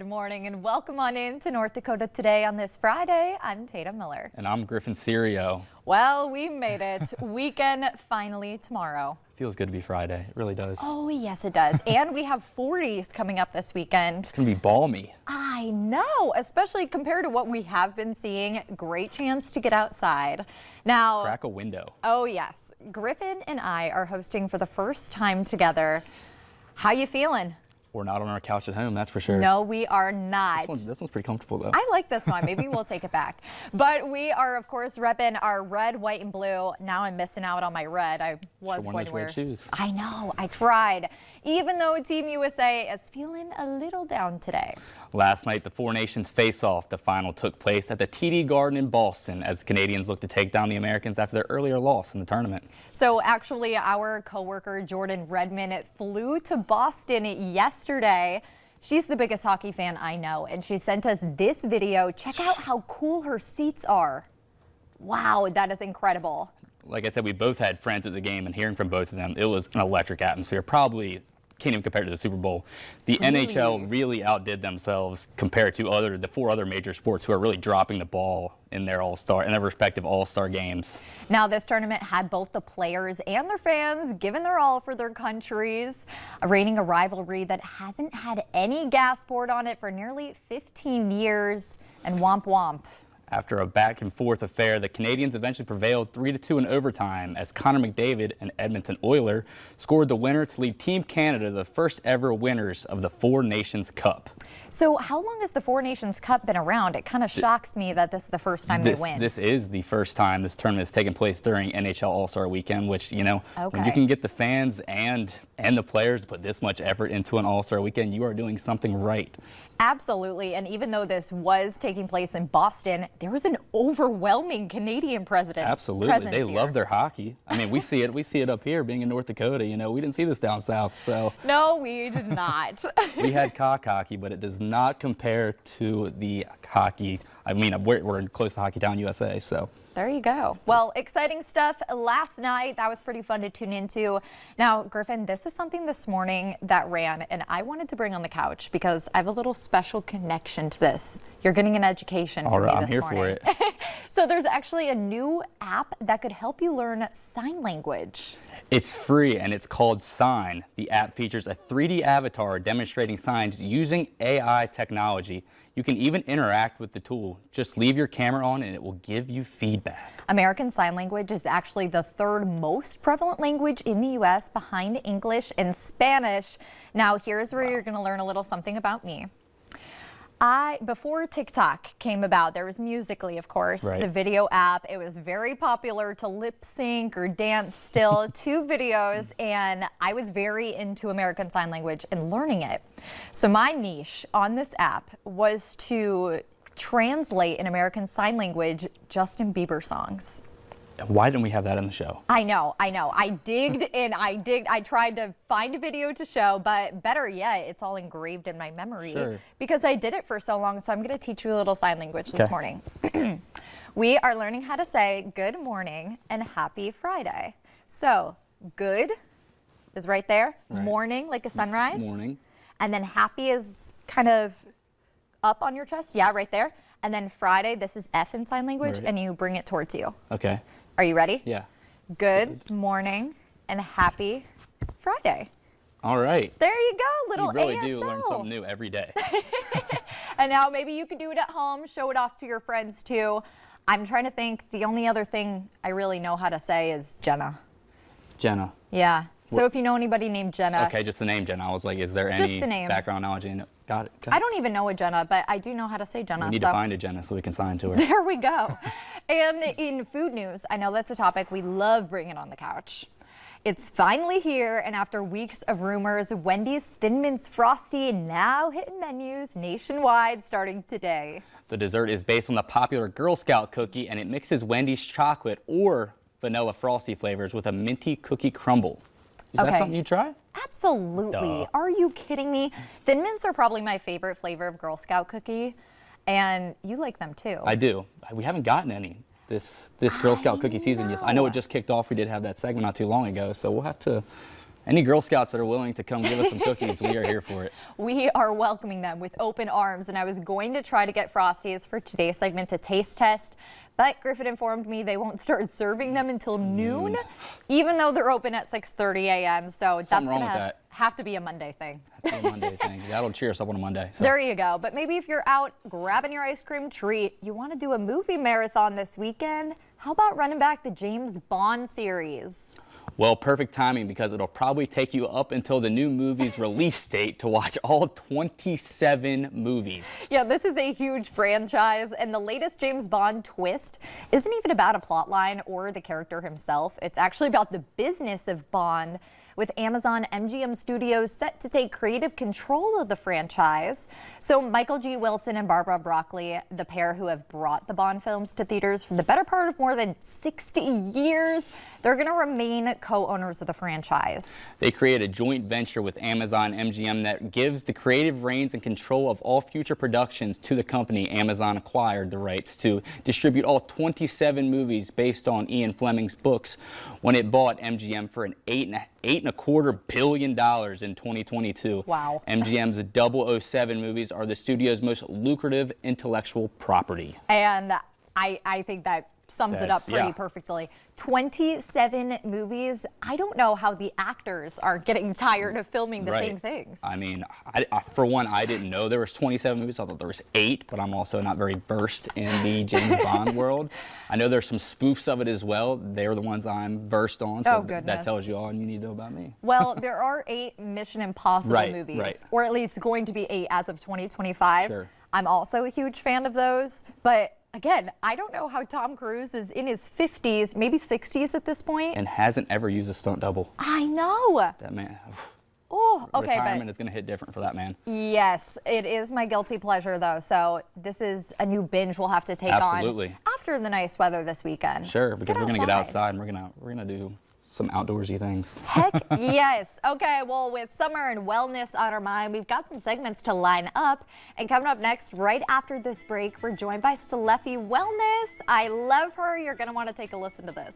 Good morning and welcome on in to North Dakota today on this Friday. I'm Tatum Miller. And I'm Griffin Serio. Well, we made it. Weekend finally tomorrow. Feels good to be Friday. It really does. Oh, yes, it does. And we have 40s coming up this weekend. It's going to be balmy. I know, especially compared to what we have been seeing. Great chance to get outside. Now, Crack a window. Oh, yes. Griffin and I are hosting for the first time together. How you feeling? We're not on our couch at home, that's for sure. No, we are not. This one's pretty comfortable, though. I like this one. Maybe we'll take it back. But we are, of course, repping our red, white, and blue. Now I'm missing out on my red. I was going to wear shoes. I know. I tried. Even though Team USA is feeling a little down today. Last night, the Four Nations face-off. The final took place at the TD Garden in Boston as Canadians looked to take down the Americans after their earlier loss in the tournament. So actually, our coworker Jordan Redmond flew to Boston yesterday. She's the biggest hockey fan I know, and she sent us this video. Check out how cool her seats are. Wow, that is incredible. Like I said, we both had friends at the game, and hearing from both of them, it was an electric atmosphere. Probably can't even compare to the Super Bowl. The NHL really outdid themselves compared to the four other major sports who are really dropping the ball in their respective All-Star games. Now, this tournament had both the players and their fans giving their all for their countries, reigning a rivalry that hasn't had any gas poured on it for nearly 15 years, and womp womp. After a back-and-forth affair, the Canadians eventually prevailed 3-2 in overtime as Connor McDavid, an Edmonton Oiler, scored the winner to leave Team Canada the first ever winners of the Four Nations Cup. So how long has the Four Nations Cup been around? It kind of shocks me that this is the first time they win. This is the first time this tournament has taken place during NHL All-Star Weekend, which, you know, when you can get the fans and the players to put this much effort into an All-Star Weekend, you are doing something right. Absolutely, and even though this was taking place in Boston, there was an overwhelming Canadian presence. Absolutely, they love their hockey. I mean, we see it up here, being in North Dakota. You know, we didn't see this down south, so. No, we did not. We had cock hockey, but it does not compare to the hockey. I mean, we're close to Hockey Town, USA, so. There you go. Well, exciting stuff last night. That was pretty fun to tune into. Now, Griffin, this is something this morning that ran, and I wanted to bring on the couch because I have a little special connection to this. You're getting an education from me this morning. I'm here for it. So there's actually a new app that could help you learn sign language. It's free, and it's called Sign. The app features a 3D avatar demonstrating signs using AI technology. You can even interact with the tool. Just leave your camera on and it will give you feedback. American Sign Language is actually the third most prevalent language in the U.S. behind English and Spanish. Now, here's where you're going to learn a little something about me. Before TikTok came about, there was Musical.ly, of course, the video app. It was very popular to lip sync or dance still to videos, and I was very into American Sign Language and learning it. So my niche on this app was to translate in American Sign Language Justin Bieber songs. Why didn't we have that in the show? I know. I digged and I tried to find a video to show, but better yet, it's all engraved in my memory because I did it for so long. So I'm going to teach you a little sign language this morning. We are learning how to say good morning and happy Friday. So good is right there. Morning, like a sunrise. Morning. And then happy is kind of up on your chest. Yeah, right there. And then Friday, this is F in sign language, and you bring it towards you. Okay. Are you ready? Yeah. Good morning and happy Friday. All right. There you go, little ASL. You really do learn something new every day. And now maybe you can do it at home, show it off to your friends too. I'm trying to think, the only other thing I really know how to say is Jenna. Jenna. Yeah. So if you know anybody named Jenna. Okay, just the name Jenna. I was like, is there any background knowledge in it? Got it. I don't even know a Jenna, but I do know how to say Jenna. We need to find a Jenna so we can sign to her. There we go. And in food news, I know that's a topic we love bringing on the couch. It's finally here, and after weeks of rumors, Wendy's Thin Mints Frosty now hitting menus nationwide starting today. The dessert is based on the popular Girl Scout cookie, and it mixes Wendy's chocolate or vanilla Frosty flavors with a minty cookie crumble. Is that something you try? Absolutely. Duh. Are you kidding me? Thin Mints are probably my favorite flavor of Girl Scout cookie, and you like them too. I do. We haven't gotten any this Girl Scout cookie season yet. I know it just kicked off. We did have that segment not too long ago, so we'll have to Any Girl Scouts that are willing to come give us some cookies, we are here for it. We are welcoming them with open arms, and I was going to try to get Frosties for today's segment to taste test, but Griffin informed me they won't start serving them until noon, even though they're open at 6:30 a.m. So that's going to have to be a Monday thing. That'll cheer us up on a Monday. So. There you go. But maybe if you're out grabbing your ice cream treat, you want to do a movie marathon this weekend, how about running back the James Bond series? Well, perfect timing because it'll probably take you up until the new movie's release date to watch all 27 movies. Yeah, this is a huge franchise, and the latest James Bond twist isn't even about a plot line or the character himself. It's actually about the business of Bond, with Amazon MGM Studios set to take creative control of the franchise. So Michael G. Wilson and Barbara Broccoli, the pair who have brought the Bond films to theaters for the better part of more than 60 years, they're going to remain co-owners of the franchise. They create a joint venture with Amazon MGM that gives the creative reins and control of all future productions to the company. Amazon acquired the rights to distribute all 27 movies based on Ian Fleming's books when it bought MGM for an $8.25 billion in 2022. Wow. MGM's 007 movies are the studio's most lucrative intellectual property. And I think that sums it up pretty perfectly. 27 movies. I don't know how the actors are getting tired of filming the same things. I mean, for one, I didn't know there was 27 movies. I thought there was 8, but I'm also not very versed in the James Bond world. I know there's some spoofs of it as well. They're the ones I'm versed on, so that tells you all you need to know about me. Well, there are 8 Mission Impossible movies, or at least going to be 8 as of 2025. Sure. I'm also a huge fan of those, but again, I don't know how Tom Cruise is in his 50s, maybe 60s at this point. And hasn't ever used a stunt double. I know. That man. Oh, okay. Retirement is going to hit different for that man. Yes, it is my guilty pleasure, though. So this is a new binge we'll have to take on after the nice weather this weekend. Sure, because we're going to get outside and we're going to do some outdoorsy things. Heck yes. Okay, well, with summer and wellness on our mind, we've got some segments to line up. And coming up next, right after this break, we're joined by Steffi Wellness. I love her. You're going to want to take a listen to this.